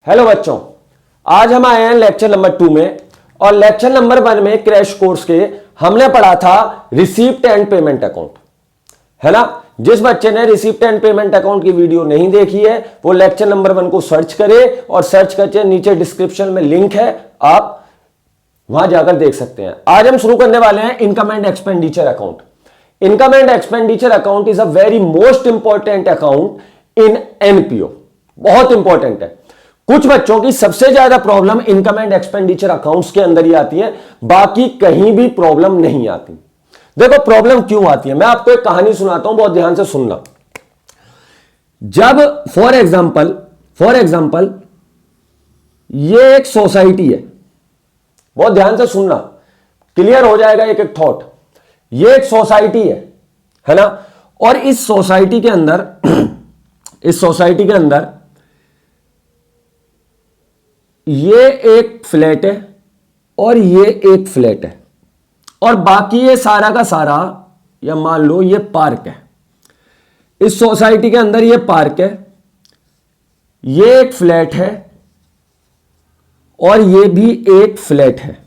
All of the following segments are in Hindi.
हेलो बच्चों, आज हम आए हैं लेक्चर नंबर 2 में। और लेक्चर नंबर 1 में क्रैश कोर्स के हमने पढ़ा था रिसीप्ट एंड पेमेंट अकाउंट, है ना। जिस बच्चे ने रिसीप्ट एंड पेमेंट अकाउंट की वीडियो नहीं देखी है वो लेक्चर नंबर 1 को सर्च करे और सर्च करके नीचे डिस्क्रिप्शन में लिंक है, आप वहां जाकर देख सकते हैं। आज हम शुरू करने वाले हैं income and expenditure account. Income and expenditure account is a very most important account in NPO, बहुत इंपॉर्टेंट है। कुछ बच्चों की सबसे ज्यादा problem income and expenditure accounts के अंदर ही आती है, बाकी कहीं भी प्रॉब्लम नहीं आती। देखो प्रॉब्लम क्यों आती है, मैं आपको एक कहानी सुनाता हूं, बहुत ध्यान से सुनना। जब फॉर एग्जाम्पल ये एक सोसाइटी है, बहुत ध्यान से सुनना, क्लियर हो जाएगा एक एक थॉट। ये एक सोसाइटी है ना। और इस सोसाइटी के अंदर ये एक फ्लैट है और ये एक फ्लैट है और बाकी ये सारा का सारा, या मान लो ये पार्क है। इस सोसाइटी के अंदर ये पार्क है, ये एक फ्लैट है और ये भी एक फ्लैट है।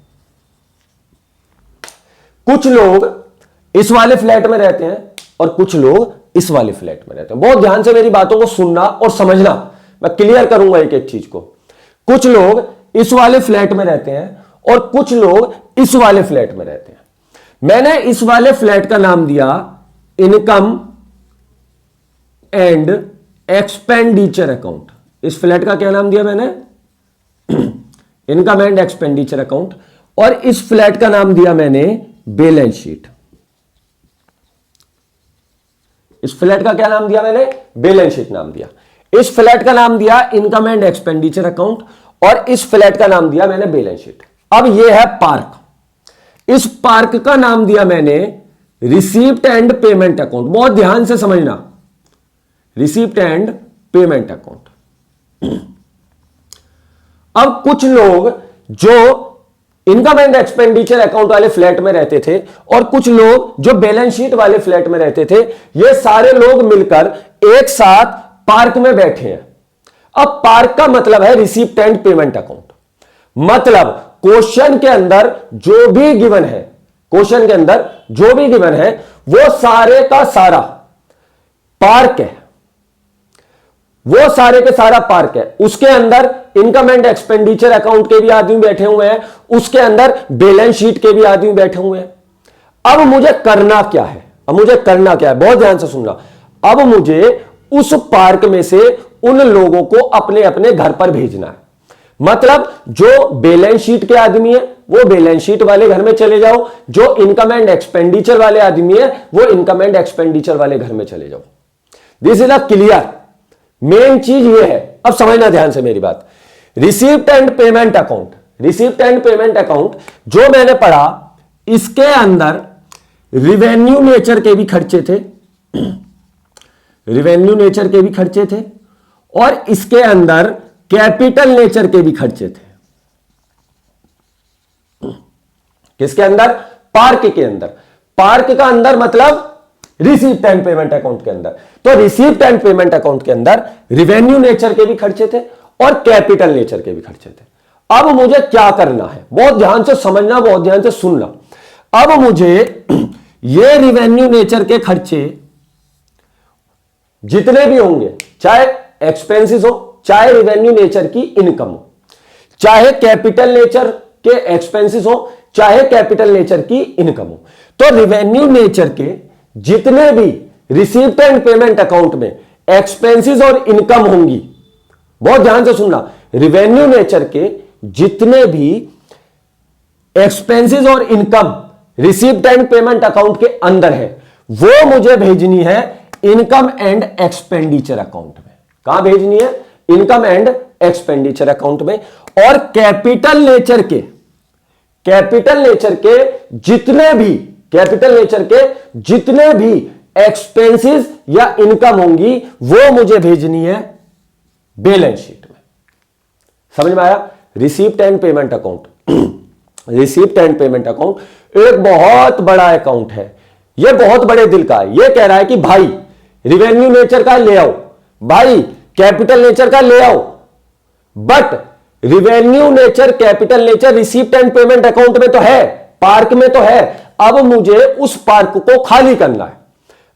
कुछ लोग इस वाले फ्लैट में रहते हैं और कुछ लोग इस वाले फ्लैट में रहते हैं। बहुत ध्यान से मेरी बातों को सुनना और समझना, मैं क्लियर करूंगा एक एक चीज को। कुछ लोग इस वाले फ्लैट में रहते हैं और कुछ लोग इस वाले फ्लैट में रहते हैं। मैंने इस वाले फ्लैट का नाम दिया इनकम एंड एक्सपेंडिचर अकाउंट। इस फ्लैट का क्या नाम दिया मैंने? Income and expenditure account. और इस फ्लैट का नाम दिया मैंने बैलेंस शीट। इस फ्लैट का क्या नाम दिया मैंने? बैलेंस शीट नाम दिया। इस फ्लैट का नाम दिया इनकम एंड एक्सपेंडिचर अकाउंट और इस फ्लैट का नाम दिया मैंने बैलेंस शीट। अब यह है पार्क। इस पार्क का नाम दिया मैंने रिसीप्ट एंड पेमेंट अकाउंट। बहुत ध्यान से समझना, रिसीप्ट एंड पेमेंट अकाउंट। अब कुछ लोग जो इनकम एंड एक्सपेंडिचर अकाउंट वाले फ्लैट में रहते थे और कुछ लोग जो बैलेंस शीट वाले फ्लैट में रहते थे, ये सारे लोग मिलकर एक साथ पार्क में बैठे हैं। अब पार्क का मतलब है रिसीप्ट एंड पेमेंट अकाउंट। मतलब क्वेश्चन के अंदर जो भी गिवन है, वो सारे का सारा पार्क है, वो सारे के सारा पार्क है। उसके अंदर इनकम एंड एक्सपेंडिचर अकाउंट के भी आदमी बैठे हुए हैं, उसके अंदर बैलेंस शीट के भी आदमी बैठे हुए हैं। अब मुझे करना क्या है? बहुत ध्यान से सुनना। अब मुझे उस पार्क में से उन लोगों को अपने अपने घर पर भेजना है। मतलब जो बैलेंस शीट के आदमी है वो बैलेंस शीट वाले घर में चले जाओ, जो इनकम एंड एक्सपेंडिचर वाले आदमी है वो इनकम एंड एक्सपेंडिचर वाले घर में चले जाओ। This is a clear. Main चीज ये है, अब समझना ध्यान से मेरी बात। रिसीप्ट एंड पेमेंट अकाउंट जो मैंने पढ़ा, इसके अंदर रिवेन्यू नेचर के भी खर्चे थे और इसके अंदर कैपिटल नेचर के भी खर्चे थे। किसके अंदर? पार्क के अंदर। पार्क का अंदर मतलब रिसीप्ट एंड पेमेंट अकाउंट के अंदर। तो रिसीप्ट एंड पेमेंट अकाउंट के अंदर रिवेन्यू नेचर के भी खर्चे थे और कैपिटल नेचर के भी खर्चे थे। अब मुझे क्या करना है? बहुत ध्यान से समझना, बहुत ध्यान से सुनना। अब मुझे ये रिवेन्यू नेचर के खर्चे जितने भी होंगे, चाहे एक्सपेंसेस हो, चाहे रिवेन्यू नेचर की इनकम हो, चाहे कैपिटल नेचर के एक्सपेंसेस हो, चाहे कैपिटल नेचर की इनकम हो, तो रिवेन्यू नेचर के जितने भी रिसीप्ट एंड पेमेंट अकाउंट में एक्सपेंसेस और इनकम होंगी, बहुत ध्यान से सुनना, रिवेन्यू नेचर के जितने भी एक्सपेंसेस और income receipt and payment account के अंदर है, वो मुझे भेजनी है इनकम एंड एक्सपेंडिचर अकाउंट में। कहां भेजनी है? इनकम एंड एक्सपेंडिचर अकाउंट में। और कैपिटल नेचर के जितने भी एक्सपेंसेस या इनकम होंगी वो मुझे भेजनी है बैलेंस शीट में। समझ में आया? रिसीप्ट एंड पेमेंट अकाउंट एक बहुत बड़ा अकाउंट है, ये बहुत बड़े दिल का है। ये कह रहा है कि भाई रिवेन्यू नेचर का ले आओ, भाई कैपिटल नेचर का ले आओ, but revenue nature, capital nature receipt and payment account में तो है, पार्क में तो है। अब मुझे उस पार्क को खाली करना है।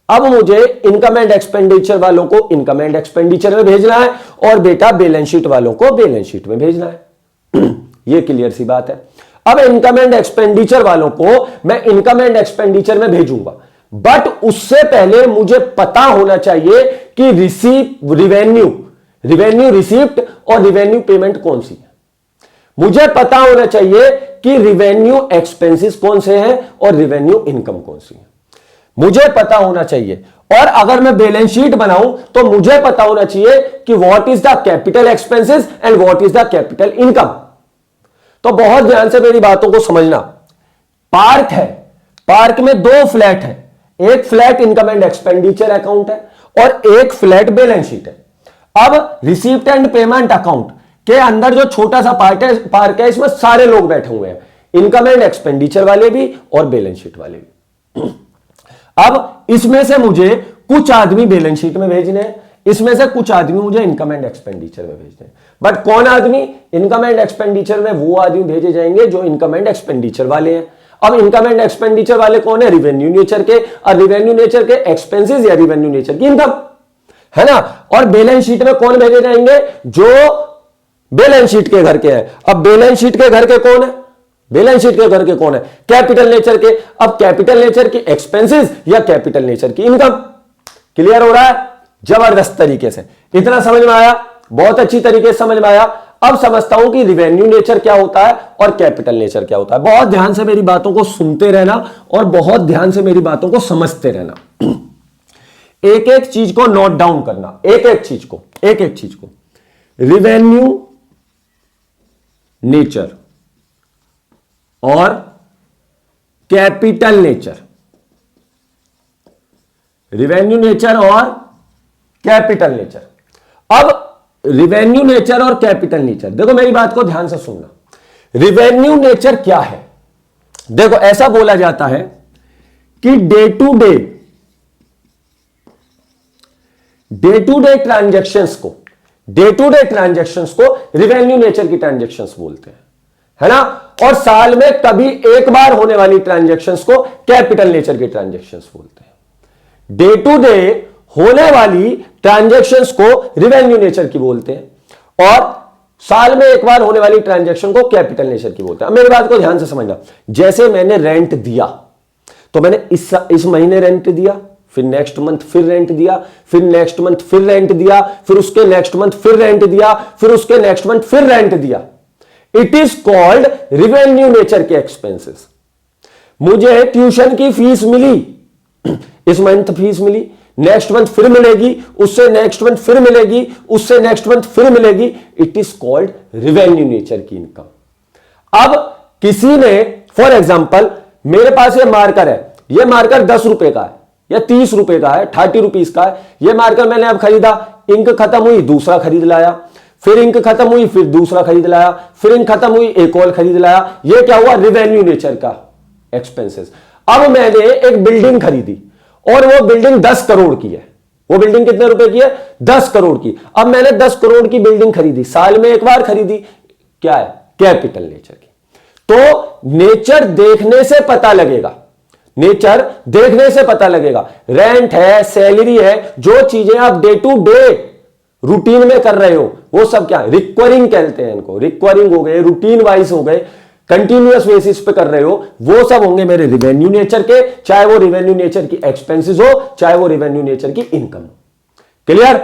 अब मुझे इनकम एंड एक्सपेंडिचर वालों को इनकम एंड एक्सपेंडिचर में भेजना है और बेटा बैलेंस शीट वालों को बैलेंस शीट में भेजना है। यह क्लियर सी बात है। अब इनकम एंड एक्सपेंडिचर वालों को मैं इनकम एंड एक्सपेंडिचर में भेजूंगा, बट उससे पहले मुझे पता होना चाहिए कि रिवेन्यू रिसीप्ट और रिवेन्यू पेमेंट कौन सी है। मुझे पता होना चाहिए कि रिवेन्यू एक्सपेंसेस कौन से हैं और रिवेन्यू इनकम कौन सी है। मुझे पता होना चाहिए। और अगर मैं बैलेंस शीट बनाऊं तो मुझे पता होना चाहिए कि what is the capital expenses and what is the capital income. तो बहुत ध्यान से मेरी बातों को समझना। पार्क है, पार्क में दो फ्लैट है, एक flat income and expenditure account है और एक फ्लैट बैलेंस शीट है। अब रिसीप्ट एंड पेमेंट अकाउंट के अंदर जो छोटा सा पार्क है, इसमें सारे लोग बैठे हुए हैं, इनकम एंड एक्सपेंडिचर वाले भी और बैलेंस शीट वाले भी। अब इसमें से मुझे कुछ आदमी बैलेंस शीट में भेजने हैं, इसमें से कुछ आदमी मुझे इनकम एंड एक्सपेंडिचर में भेजने हैं। बट कौन आदमी इनकम एंड एक्सपेंडिचर में? वो आदमी भेजे जाएंगे जो इनकम एंड एक्सपेंडिचर वाले हैं। अब इनकम एंड एक्सपेंडिचर वाले कौन है? रिवेन्यू नेचर के, और रिवेन्यू नेचर के एक्सपेंसेस या रिवेन्यू नेचर की इनकम, है ना। और बैलेंस शीट में कौन भेजे जाएंगे? जो बैलेंस शीट के घर के हैं। अब बैलेंस शीट के घर के कौन है? बैलेंस शीट के घर के कौन है? कैपिटल नेचर के। अब कैपिटल नेचर की एक्सपेंसेस या कैपिटल नेचर की इनकम। क्लियर हो रहा है? जबरदस्त तरीके से। इतना समझ में आया? बहुत अच्छी तरीके से समझ में आया। अब समझता हूं कि रिवेन्यू नेचर क्या होता है और कैपिटल नेचर क्या होता है। बहुत ध्यान से मेरी बातों को सुनते रहना और बहुत ध्यान से मेरी बातों को समझते रहना। एक एक चीज को नोट डाउन करना, एक एक चीज को। रिवेन्यू नेचर और कैपिटल नेचर, रिवेन्यू नेचर और कैपिटल नेचर। अब रिवेन्यू नेचर और कैपिटल नेचर, देखो मेरी बात को ध्यान से सुनना। रिवेन्यू नेचर क्या है? देखो ऐसा बोला जाता है कि डे टू डे ट्रांजैक्शंस को रिवेन्यू नेचर की ट्रांजैक्शंस बोलते हैं, है ना। और साल में कभी एक बार होने वाली ट्रांजैक्शंस को कैपिटल नेचर की ट्रांजैक्शंस बोलते हैं। डे टू डे होने वाली ट्रांजैक्शंस को रिवेन्यू नेचर की बोलते हैं और साल में एक बार होने वाली ट्रांजैक्शन को कैपिटल नेचर की बोलते हैं। अब मेरी बात को ध्यान से समझना। जैसे मैंने रेंट दिया, तो मैंने इस महीने रेंट दिया, फिर नेक्स्ट मंथ फिर रेंट दिया, फिर नेक्स्ट मंथ फिर रेंट दिया, फिर उसके नेक्स्ट मंथ फिर रेंट दिया, फिर उसके नेक्स्ट मंथ फिर रेंट दिया। It is called revenue nature के एक्सपेंसेस। मुझे ट्यूशन की फीस मिली, इस मंथ फीस मिली, नेक्स्ट मंथ फिर मिलेगी, उससे नेक्स्ट मंथ फिर मिलेगी, उससे नेक्स्ट मंथ फिर मिलेगी। It is called revenue nature की इनकम। अब किसी ने, फॉर एग्जाम्पल मेरे पास ये मार्कर है, ये मार्कर 10 रुपए का है या 30 रुपए का है, 30 रुपीज का है। ये मार्कर मैंने अब खरीदा, इंक खत्म हुई, दूसरा खरीद लाया, फिर इंक खत्म हुई, फिर दूसरा खरीद लाया, फिर इंक खत्म हुई, एक और खरीद लाया। ये क्या हुआ? रिवेन्यू नेचर का एक्सपेंसेस। अब मैंने एक बिल्डिंग खरीदी और वो बिल्डिंग 10 करोड़ की है। वो बिल्डिंग कितने रुपए की है? 10 करोड़ की। अब मैंने 10 करोड़ की बिल्डिंग खरीदी, साल में एक बार खरीदी, क्या है? कैपिटल नेचर की। तो नेचर देखने से पता लगेगा, नेचर देखने से पता लगेगा। रेंट है, सैलरी है, जो चीजें आप डे टू डे रूटीन में कर रहे हो, वो सब क्या है? रिक्वायरिंग कहते हैं इनको। रिक्वायरिंग हो गए, रूटीन वाइज हो गए, कंटिन्यूअस बेसिस पे कर रहे हो, वो सब होंगे मेरे रिवेन्यू नेचर के, चाहे वो रिवेन्यू नेचर की एक्सपेंसेस हो, चाहे वो रिवेन्यू नेचर की इनकम हो। क्लियर?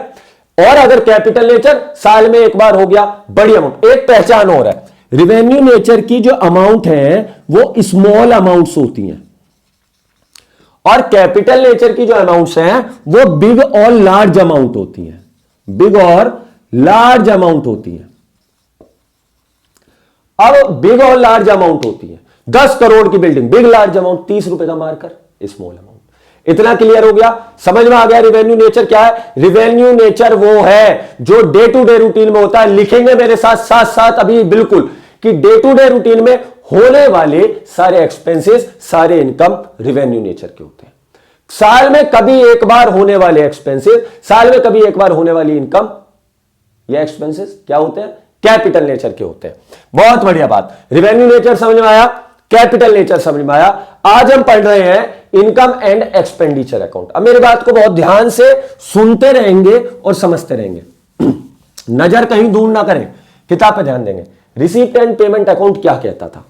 और अगर कैपिटल नेचर साल में एक बार हो गया, बड़ी अमाउंट। एक पहचान हो रहा है, रिवेन्यू नेचर की जो अमाउंट है वो स्मॉल अमाउंट्स होती हैं और कैपिटल नेचर की जो अमाउंट्स हैं वो बिग और लार्ज अमाउंट होती हैं। बिग और लार्ज अमाउंट होती है। अब बिग और लार्ज अमाउंट होती है। 10 करोड़ की बिल्डिंग, बिग लार्ज अमाउंट, 30 रुपए का मार्कर, स्मॉल अमाउंट। इतना क्लियर हो गया? समझ में आ गया रिवेन्यू नेचर क्या है? रिवेन्यू नेचर वो है जो डे टू डे रूटीन में होता है। लिखेंगे मेरे साथ साथ साथ अभी बिल्कुल कि डे टू डे रूटीन में होने वाले सारे एक्सपेंसेस, सारे इनकम रिवेन्यू नेचर के होते हैं। साल में कभी एक बार होने वाले एक्सपेंसेस, साल में कभी एक बार होने वाली इनकम या एक्सपेंसेस क्या होते हैं? कैपिटल नेचर के होते हैं। बहुत बढ़िया बात, रिवेन्यू नेचर समझ में आया, कैपिटल नेचर समझ में आया। आज हम पढ़ रहे हैं इनकम एंड एक्सपेंडिचर अकाउंट। अब मेरी बात को बहुत ध्यान से सुनते रहेंगे और समझते रहेंगे, नजर कहीं दूर ना करें, किताब पे ध्यान देंगे। रिसीप्ट एंड पेमेंट अकाउंट क्या कहता था?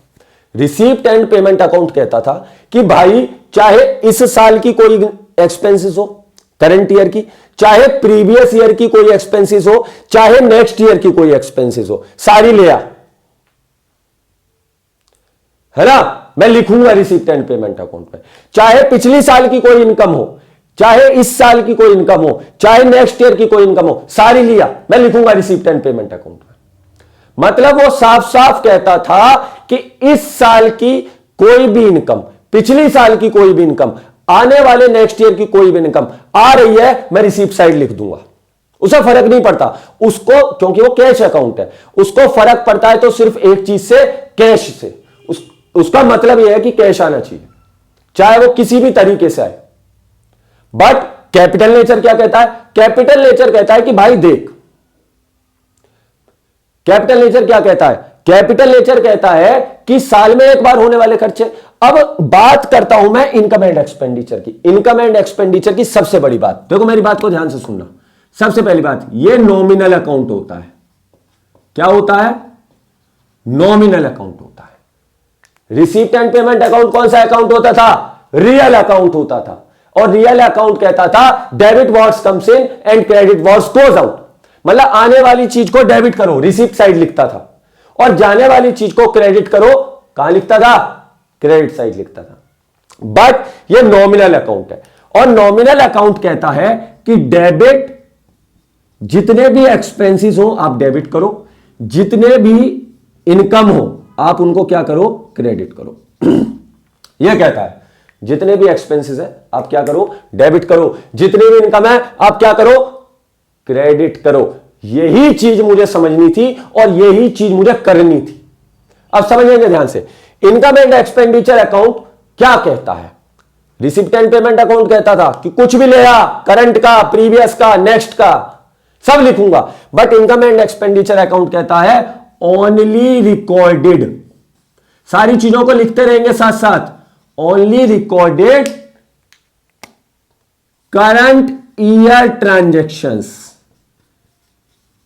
रिसीप्ट एंड पेमेंट अकाउंट कहता था कि भाई चाहे इस साल की कोई एक्सपेंसेस हो करंट ईयर की, चाहे प्रीवियस ईयर की कोई एक्सपेंसेस हो, चाहे नेक्स्ट ईयर की कोई एक्सपेंसेस हो, सारी ले आ, है ना, मैं लिखूंगा रिसीप्ट एंड पेमेंट अकाउंट में। चाहे पिछली साल की कोई इनकम हो, चाहे इस साल की कोई इनकम हो, चाहे नेक्स्ट ईयर की कोई इनकम हो, सारी लिया, मैं लिखूंगा रिसीप्ट एंड पेमेंट अकाउंट में। मतलब वो साफ साफ कहता था कि इस साल की कोई भी इनकम, पिछली साल की कोई भी इनकम, आने वाले नेक्स्ट ईयर की कोई भी इनकम आ रही है, मैं रिसीप्ट साइड लिख दूंगा। उसे फर्क नहीं पड़ता उसको, क्योंकि वो कैश अकाउंट है, उसको फर्क पड़ता है तो सिर्फ एक चीज से, कैश से। उसका मतलब यह है कि कैश आना चाहिए, चाहे वो किसी भी तरीके से आए। बट कैपिटल नेचर क्या कहता है? कैपिटल नेचर कहता है कि भाई देख, कैपिटल नेचर क्या कहता है? कैपिटल नेचर कहता है कि साल में एक बार होने वाले खर्चे। अब बात करता हूं मैं इनकम एंड एक्सपेंडिचर की। इनकम एंड एक्सपेंडिचर की सबसे बड़ी बात, देखो मेरी बात को ध्यान से सुनना। सबसे पहली बात, यह नॉमिनल अकाउंट होता है। क्या होता है? नॉमिनल अकाउंट होता है। रिसीप्ट एंड पेमेंट अकाउंट कौन सा अकाउंट होता था? रियल अकाउंट होता था। और रियल अकाउंट कहता था debit what's comes in and credit what's goes out. मतलब आने वाली चीज को डेबिट करो, रिसीप्ट साइड लिखता था, और जाने वाली चीज को क्रेडिट करो, कहां लिखता था? क्रेडिट साइड लिखता था। बट ये नॉमिनल अकाउंट है, और नॉमिनल अकाउंट कहता है कि डेबिट, जितने भी एक्सपेंसेस हो आप डेबिट करो, जितने भी इनकम हो आप उनको क्या करो? क्रेडिट करो। यह कहता है जितने भी एक्सपेंसेस है आप क्या करो? डेबिट करो। जितनी भी इनकम है आप क्या करो? क्रेडिट करो। यही चीज मुझे समझनी थी और यही चीज मुझे करनी थी। अब समझेंगे ध्यान से, इनकम एंड एक्सपेंडिचर अकाउंट क्या कहता है? रिसीप्ट एंड पेमेंट अकाउंट कहता था कि कुछ भी ले आ, करंट का, प्रीवियस का, नेक्स्ट का, सब लिखूंगा। But income and expenditure account कहता है ओनली रिकॉर्डेड, सारी चीजों को लिखते रहेंगे साथ साथ, only recorded current year transactions,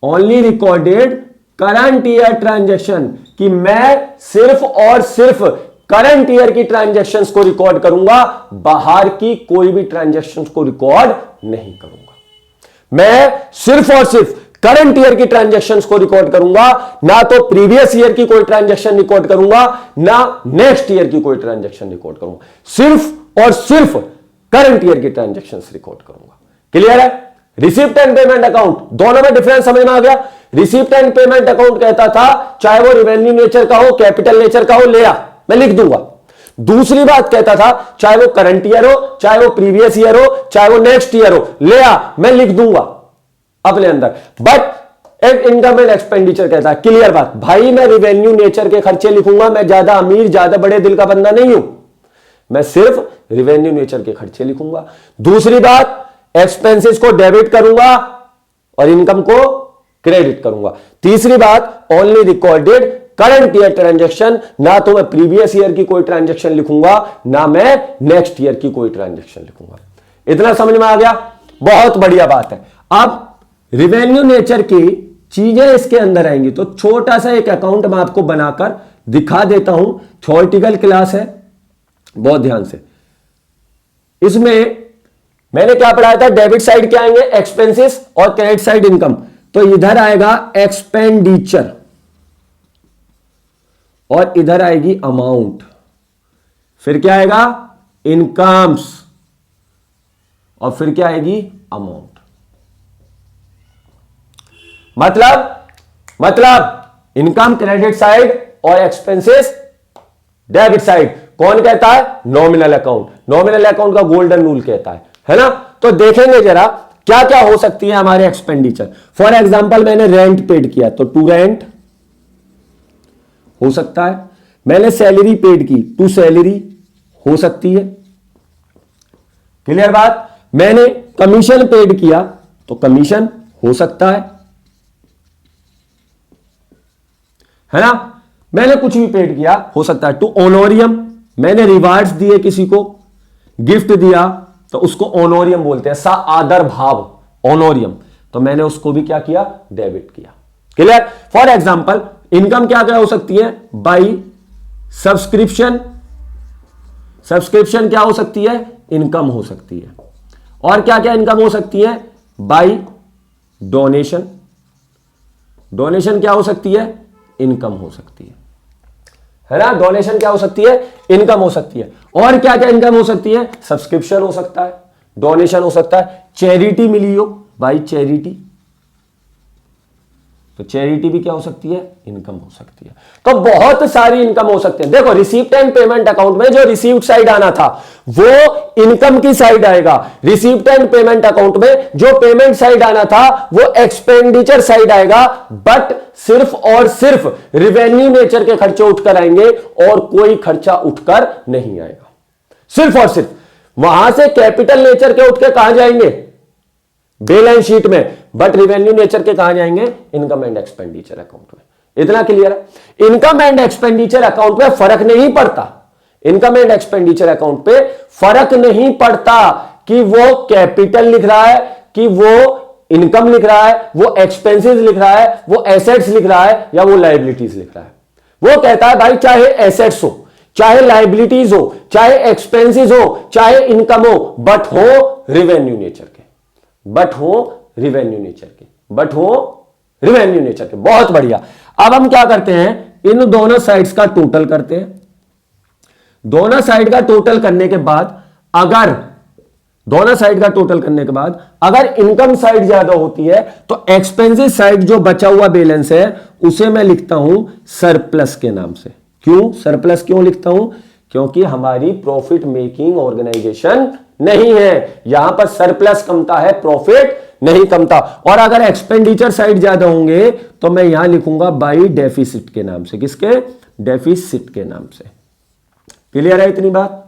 only recorded current year transaction, कि मैं सिर्फ और सिर्फ करंट ईयर की ट्रांजैक्शंस को रिकॉर्ड करूंगा, बाहर की कोई भी ट्रांजैक्शंस को रिकॉर्ड नहीं करूंगा। मैं सिर्फ और सिर्फ करंट ईयर की ट्रांजैक्शंस को रिकॉर्ड करूंगा, ना तो प्रीवियस ईयर की कोई ट्रांजैक्शन रिकॉर्ड करूंगा, ना नेक्स्ट ईयर की कोई ट्रांजैक्शन रिकॉर्ड करूंगा, सिर्फ और सिर्फ करंट ईयर की ट्रांजैक्शंस रिकॉर्ड करूंगा। क्लियर है? रिसीप्ट एंड पेमेंट अकाउंट, दोनों में डिफरेंस समझ में आ गया। रिसीप्ट एंड पेमेंट अकाउंट कहता था चाहे वो रिवेन्यू नेचर का हो, कैपिटल नेचर का हो, ले आ, मैं लिख दूंगा। दूसरी बात कहता था चाहे वो करंट ईयर हो, चाहे वो प्रीवियस ईयर हो, चाहे वो नेक्स्ट ईयर हो, ले आ, मैं लिख दूंगा अपने अंदर। बट एक इनकम एंड एक्सपेंडिचर कहता है क्लियर बात, भाई मैं रिवेन्यू नेचर के खर्चे लिखूंगा, मैं ज्यादा अमीर, ज्यादा बड़े दिल का बंदा नहीं हूं, मैं सिर्फ रिवेन्यू नेचर के खर्चे लिखूंगा। दूसरी बात, एक्सपेंसेस को डेबिट करूंगा और इनकम को क्रेडिट करूंगा। तीसरी बात, only recorded current year transaction, ना तो मैं प्रीवियस ईयर की कोई ट्रांजैक्शन लिखूंगा, ना मैं नेक्स्ट ईयर की कोई ट्रांजैक्शन लिखूंगा। इतना समझ में आ गया? बहुत बढ़िया बात है। अब रिवेन्यू नेचर की चीजें इसके अंदर आएंगी, तो छोटा सा एक अकाउंट मैं आपको बनाकर दिखा देता हूं। थ्योरेटिकल क्लास है, बहुत ध्यान से। इसमें मैंने क्या पढ़ाया था? डेबिट साइड क्या आएंगे? एक्सपेंसेस, और क्रेडिट साइड इनकम। तो इधर आएगा एक्सपेंडिचर और इधर आएगी अमाउंट, फिर क्या आएगा? इनकम्स, और फिर क्या आएगी? अमाउंट। मतलब इनकम क्रेडिट साइड और एक्सपेंसेस डेबिट साइड। कौन कहता है? Nominal account. नॉमिनल अकाउंट का गोल्डन रूल कहता है ना? तो देखेंगे जरा क्या क्या हो सकती है हमारे एक्सपेंडिचर। फॉर एग्जांपल मैंने रेंट पेड किया तो टू रेंट हो सकता है, मैंने सैलरी पेड की टू सैलरी हो सकती है। क्लियर बात? मैंने कमीशन पेड किया तो कमीशन हो सकता है। है ना। मैंने कुछ भी पेड किया, हो सकता है टू ऑनोरियम, मैंने रिवार्ड्स दिए, किसी को गिफ्ट दिया तो उसको ऑनोरियम बोलते हैं, सा आदर भाव, ऑनोरियम, तो मैंने उसको भी क्या किया, डेबिट किया। क्लियर। फॉर एग्जाम्पल इनकम क्या क्या हो सकती है, बाई सब्सक्रिप्शन, सब्सक्रिप्शन क्या हो सकती है, इनकम हो सकती है। और क्या क्या इनकम हो सकती है, बाई डोनेशन, डोनेशन क्या हो सकती है, इनकम हो सकती है ना। डोनेशन क्या हो सकती है, इनकम हो सकती है। और क्या क्या इनकम हो सकती है, सब्सक्रिप्शन हो सकता है, डोनेशन हो सकता है, चैरिटी मिली हो, बाई चैरिटी, तो चैरिटी भी क्या हो सकती है, इनकम हो सकती है। तो बहुत सारी इनकम हो सकती है। देखो रिसीप्ट एंड पेमेंट अकाउंट में जो रिसीव्ड साइड आना था वो इनकम की साइड आएगा, रिसीप्ट एंड पेमेंट अकाउंट में जो पेमेंट साइड आना था वो एक्सपेंडिचर साइड आएगा, बट सिर्फ और सिर्फ रिवेन्यू नेचर के खर्चे उठकर आएंगे और कोई खर्चा उठकर नहीं आएगा। सिर्फ और सिर्फ वहां से कैपिटल नेचर के उठ के कहां जाएंगे, बैलेंस शीट में, बट रिवेन्यू नेचर के कहां जाएंगे, इनकम एंड एक्सपेंडिचर अकाउंट में। इतना क्लियर है। इनकम एंड एक्सपेंडिचर अकाउंट में फर्क नहीं पड़ता, इनकम एंड एक्सपेंडिचर अकाउंट पे फर्क नहीं पड़ता कि वो कैपिटल लिख रहा है, कि वो इनकम लिख रहा है, वो एक्सपेंसेस लिख रहा है, वो एसेट्स लिख रहा है, या वो लायबिलिटीज लिख रहा है। वो कहता है भाई चाहे एसेट्स हो, चाहे लायबिलिटीज हो, चाहे एक्सपेंसेस हो, चाहे इनकम हो, बट हो रिवेन्यू नेचर के, बट हो रिवेन्यू नेचर के, बट हो रिवेन्यू नेचर के। बहुत बढ़िया। अब हम क्या करते हैं, इन दोनों साइड्स का टोटल करते हैं। दोनों साइड का टोटल करने के बाद अगर दोनों साइड का टोटल करने के बाद अगर इनकम साइड ज्यादा होती है तो एक्सपेंसेस साइड जो बचा हुआ बैलेंस है उसे मैं लिखता हूं सरप्लस के नाम से। क्यों सरप्लस क्यों लिखता हूं, क्योंकि हमारी प्रॉफिट मेकिंग ऑर्गेनाइजेशन नहीं है, यहां पर सरप्लस कमता है, प्रॉफिट नहीं कमता। और अगर एक्सपेंडिचर साइड ज्यादा होंगे तो मैं यहां लिखूंगा बाई डेफिसिट के नाम से। किसके, डेफिसिट के नाम से। क्लियर है इतनी बात,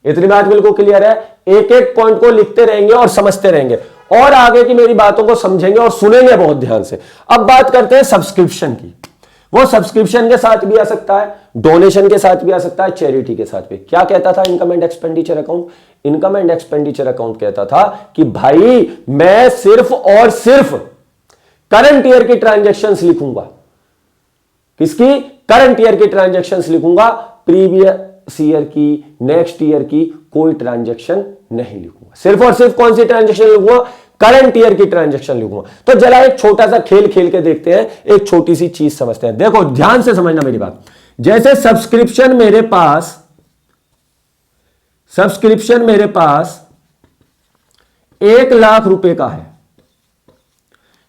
इतनी बात बिल्कुल क्लियर है। एक एक पॉइंट को लिखते रहेंगे और समझते रहेंगे और आगे की मेरी बातों को समझेंगे और सुनेंगे बहुत ध्यान से। अब बात करते हैं सब्सक्रिप्शन की। वो सब्सक्रिप्शन के साथ भी आ सकता है, डोनेशन के साथ भी आ सकता है, चैरिटी के साथ भी। क्या कहता था income and expenditure account, income and expenditure account कहता था कि भाई मैं सिर्फ और सिर्फ करंट ईयर की ट्रांजैक्शंस लिखूंगा। किसकी, करंट ईयर की ट्रांजैक्शंस लिखूंगा, प्रीवियस ईयर की, नेक्स्ट ईयर की कोई ट्रांजैक्शन नहीं लिखूंगा। सिर्फ और सिर्फ कौन सी ट्रांजैक्शन लिखूंगा, करंट ईयर की ट्रांजैक्शन लिखूंगा। तो जरा एक छोटा सा खेल खेल के देखते हैं, एक छोटी सी चीज समझते हैं। देखो ध्यान से समझना मेरी बात। जैसे सब्सक्रिप्शन मेरे पास 1 लाख रुपए का है।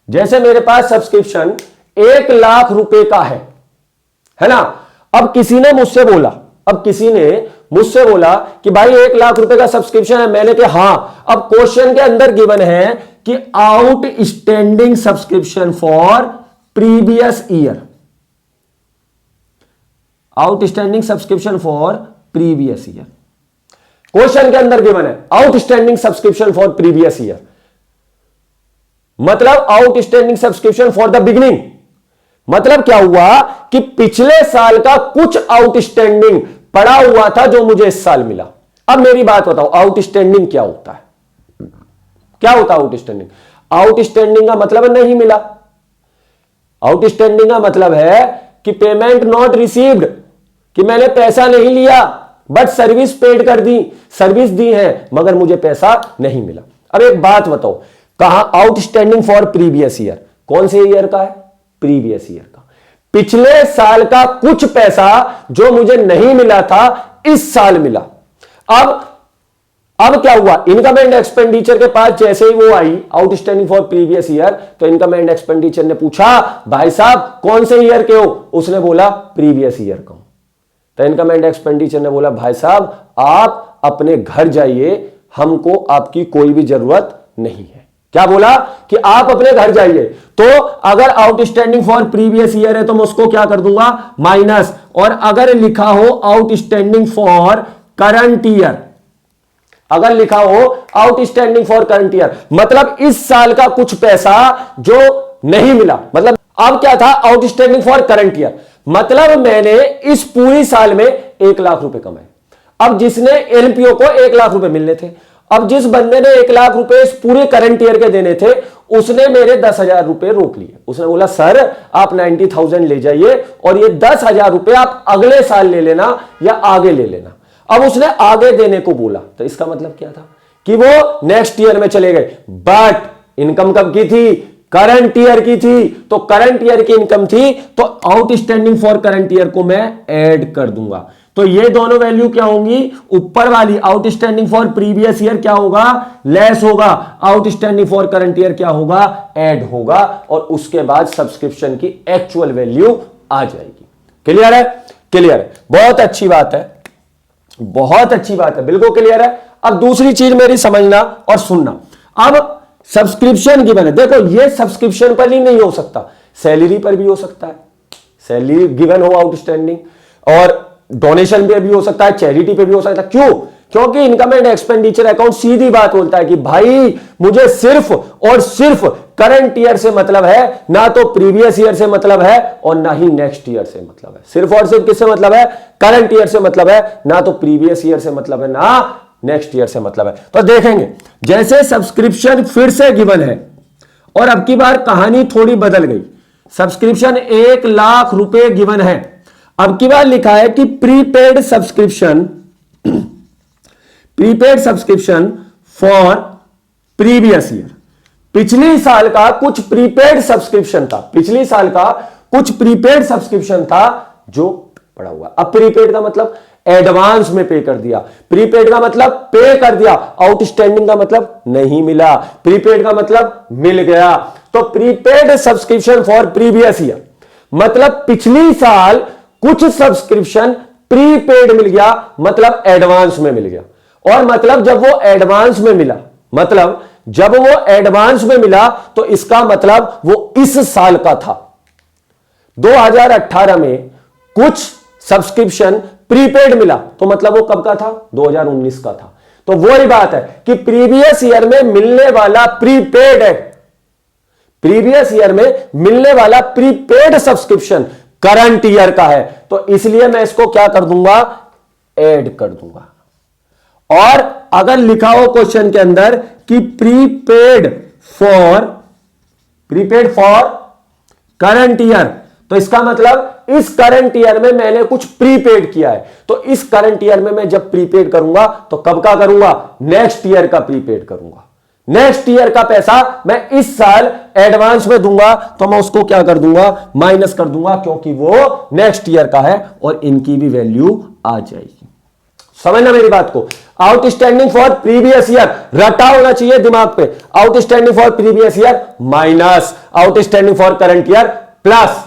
जैसे मेरे पास सब्सक्रिप्शन 1 लाख रुपए का है ना। अब किसी ने मुझसे बोला कि भाई 1 लाख रुपए का सब्सक्रिप्शन है। मैंने कहा हां। अब क्वेश्चन के अंदर गिवन है कि outstanding subscription for previous year, outstanding subscription for previous year. Question के अंदर गिवन है outstanding subscription for previous year, मतलब outstanding subscription for the beginning. मतलब क्या हुआ कि पिछले साल का कुछ आउटस्टैंडिंग पड़ा हुआ था जो मुझे इस साल मिला। अब मेरी बात बताओ, आउटस्टैंडिंग क्या होता है, क्या होता है आउटस्टैंडिंग? आउटस्टैंडिंग का मतलब नहीं मिला। आउटस्टैंडिंग का मतलब है कि पेमेंट नॉट रिसीव्ड, कि मैंने पैसा नहीं लिया बट सर्विस पेड कर दी, सर्विस दी है मगर मुझे पैसा नहीं मिला। अब एक बात बताओ, कहां आउटस्टैंडिंग फॉर प्रीवियस ईयर, कौन से ईयर का है, प्रीवियस ईयर का। पिछले साल का कुछ पैसा जो मुझे नहीं मिला था इस साल मिला। अब क्या हुआ, इनकम एंड एक्सपेंडिचर के पास जैसे ही वो आई आउटस्टैंडिंग फॉर प्रीवियस ईयर, तो इनकम एंड एक्सपेंडिचर ने पूछा भाई साहब कौन से ईयर के हो, उसने बोला प्रीवियस ईयर का। तो इनकम एंड एक्सपेंडिचर ने बोला भाई साहब आप अपने घर जाइए, हमको आपकी कोई भी जरूरत नहीं है। क्या बोला कि आप अपने घर जाइए। तो अगर आउटस्टैंडिंग फॉर प्रीवियस ईयर है तो मैं उसको क्या कर दूंगा, माइनस। और अगर लिखा हो आउटस्टैंडिंग फॉर करंट ईयर, अगर लिखा हो आउटस्टैंडिंग फॉर करंट ईयर, मतलब इस साल का कुछ पैसा जो नहीं मिला, मतलब अब क्या था आउटस्टैंडिंग फॉर करंट ईयर, मतलब मैंने इस पूरी साल में 1 लाख रुपए कमाए। अब जिसने एनपीओ को 1 लाख रुपए मिलने थे, अब जिस बंदे ने 1 लाख रुपए इस पूरे करंट ईयर के देने थे, उसने मेरे 10,000 रुपए रोक लिए। उसने बोला सर आप 90,000 ले जाइए और ये 10,000 रुपए आप अगले साल ले लेना या आगे ले लेना। अब उसने आगे देने को बोला, तो इसका मतलब क्या था कि वो नेक्स्ट ईयर में चले गए। बट इनकम कब की थी? करंट ईयर की थी। तो करंट ईयर की इनकम थी तो आउटस्टैंडिंग फॉर करंट ईयर को मैं ऐड कर दूंगा। तो ये दोनों वैल्यू क्या होंगी? ऊपर वाली आउटस्टैंडिंग फॉर प्रीवियस ईयर क्या होगा? लेस होगा। आउटस्टैंडिंग फॉर करंट ईयर क्या होगा? ऐड होगा। और उसके बाद सब्सक्रिप्शन की एक्चुअल वैल्यू आ जाएगी। क्लियर है? क्लियर है, बहुत अच्छी बात है, बहुत अच्छी बात है, बिल्कुल क्लियर है। अब दूसरी चीज मेरी समझना और सुनना। अब सब्सक्रिप्शन गिवन है, देखो ये सब्सक्रिप्शन पर ही नहीं हो सकता, सैलरी पर भी हो सकता है। सैलरी गिवन हो आउटस्टैंडिंग, और डोनेशन पे भी हो सकता है, चैरिटी पे भी हो सकता है। क्यों? क्योंकि इनकम एंड एक्सपेंडिचर अकाउंट सीधी बात बोलता है कि भाई मुझे सिर्फ और सिर्फ करंट ईयर से मतलब है, ना तो प्रीवियस ईयर से मतलब है और ना ही नेक्स्ट ईयर से मतलब है। सिर्फ और सिर्फ किससे मतलब है? करंट ईयर से मतलब है, ना तो प्रीवियस ईयर से मतलब है, ना नेक्स्ट ईयर से मतलब है। तो देखेंगे जैसे सब्सक्रिप्शन फिर से गिवन है और अब की बार कहानी थोड़ी बदल गई। सब्सक्रिप्शन 1 लाख रुपए गिवन है, अब की बार लिखा है कि prepaid subscription for previous year. पिछली साल का कुछ प्रीपेड सब्सक्रिप्शन था, पिछली साल का कुछ प्रीपेड सब्सक्रिप्शन था जो पड़ा हुआ। अब प्रीपेड का मतलब एडवांस में पे कर दिया, प्रीपेड का मतलब पे कर दिया, आउटस्टैंडिंग का मतलब नहीं मिला, प्रीपेड का मतलब मिल गया। तो prepaid subscription for previous year मतलब पिछली साल कुछ सब्सक्रिप्शन प्रीपेड मिल गया, मतलब एडवांस में मिल गया। और मतलब जब वो एडवांस में मिला, मतलब जब वो एडवांस में मिला तो इसका मतलब वो इस साल का था। 2018 में कुछ सब्सक्रिप्शन प्रीपेड मिला तो मतलब वो कब का था? 2019 का था। तो वही बात है कि प्रीवियस ईयर में मिलने वाला प्रीपेड है, प्रीवियस ईयर में मिलने वाला प्रीपेड सब्सक्रिप्शन करंट ईयर का है। तो इसलिए मैं इसको क्या कर दूंगा? ऐड कर दूंगा। और अगर लिखा हो क्वेश्चन के अंदर कि प्रीपेड फॉर करंट ईयर, तो इसका मतलब इस करंट ईयर में मैंने कुछ प्रीपेड किया है। तो इस करंट ईयर में मैं जब प्रीपेड करूंगा तो कब का करूंगा? नेक्स्ट ईयर का प्रीपेड करूंगा। नेक्स्ट ईयर का पैसा मैं इस साल एडवांस में दूंगा तो मैं उसको क्या कर दूंगा? माइनस कर दूंगा, क्योंकि वो नेक्स्ट ईयर का है और इनकी भी वैल्यू आ जाएगी। समझना मेरी बात को। आउटस्टैंडिंग फॉर प्रीवियस ईयर रटा होना चाहिए दिमाग पे। Outstanding for previous year minus outstanding for current year plus,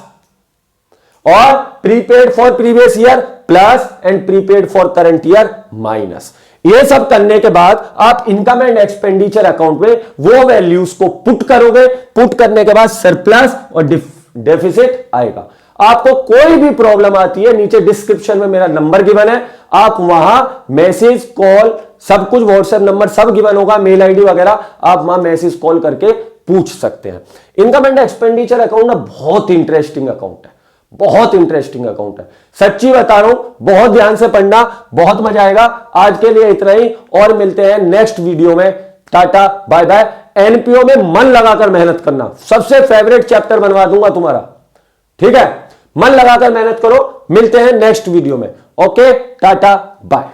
और prepaid for previous year plus and prepaid for current year minus. ये सब करने के बाद आप इनकम एंड एक्सपेंडिचर अकाउंट में वो वैल्यूज को पुट करोगे। पुट करने के बाद सरप्लस और डेफिसिट आएगा। आपको कोई भी प्रॉब्लम आती है, नीचे डिस्क्रिप्शन में मेरा नंबर गिवन है, आप वहां मैसेज कॉल सब कुछ, व्हाट्सएप नंबर सब गिवन होगा, मेल आईडी वगैरह, आप वहां मैसेज कॉल करके पूछ सकते हैं। इनकम एंड एक्सपेंडिचर अकाउंट ना बहुत इंटरेस्टिंग अकाउंट है, बहुत इंटरेस्टिंग अकाउंट है, सच्ची बता रहा हूं। बहुत ध्यान से पढ़ना, बहुत मजा आएगा। आज के लिए इतना ही, और मिलते हैं नेक्स्ट वीडियो में। Tata bye bye. एनपीओ में मन लगाकर मेहनत करना, सबसे फेवरेट चैप्टर बनवा दूंगा तुम्हारा, ठीक है? मन लगाकर मेहनत करो। मिलते हैं नेक्स्ट वीडियो में। Okay, tata bye.